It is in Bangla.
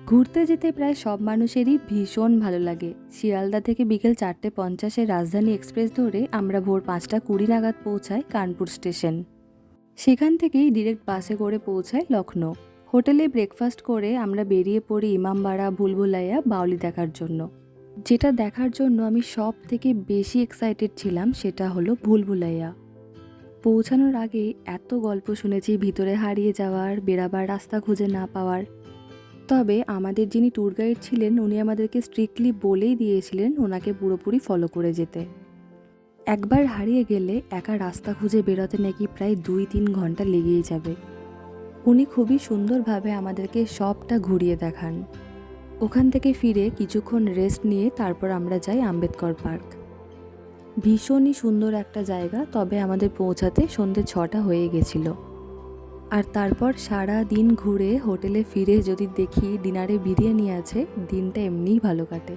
ঘুরতে যেতে প্রায় সব মানুষেরই ভীষণ ভালো লাগে। শিয়ালদা থেকে বিকেল 4:50-এ রাজধানী এক্সপ্রেস ধরে আমরা ভোর 5:20 নাগাদ পৌঁছাই কানপুর স্টেশন। সেখান থেকেই ডিরেক্ট বাসে করে পৌঁছাই লখনৌ। হোটেলে ব্রেকফাস্ট করে আমরা বেরিয়ে পড়ি ইমামবাড়া, ভুলভুলাইয়া, বাউলি দেখার জন্য। যেটা দেখার জন্য আমি সব থেকে বেশি এক্সাইটেড ছিলাম সেটা হলো ভুলভুলাইয়া। পৌঁছানোর আগে এত গল্প শুনেছি ভিতরে হারিয়ে যাওয়ার, বেরাবার রাস্তা খুঁজে না পাওয়ার। তবে আমাদের যিনি ট্যুর গাইড ছিলেন উনি আমাদেরকে স্ট্রিক্টলি বলেই দিয়েছিলেন ওনাকে পুরোপুরি ফলো করে যেতে। একবার হারিয়ে গেলে একা রাস্তা খুঁজে বেরোতে নাকি প্রায় 2-3 ঘন্টা লেগেই যাবে। উনি খুবই সুন্দরভাবে আমাদেরকে সবটা ঘুরিয়ে দেখান। ওখান থেকে ফিরে কিছুক্ষণ রেস্ট নিয়ে তারপর আমরা যাই আম্বেদকর পার্ক। ভীষণই সুন্দর একটা জায়গা, তবে আমাদের পৌঁছাতে সন্ধ্যে 6টা হয়ে গেছিল। আর তারপর সারা দিন ঘুরে হোটেলে ফিরে যদি দেখি ডিনারে বিরিয়ানি আছে, দিনটা এমনিই ভালো কাটে।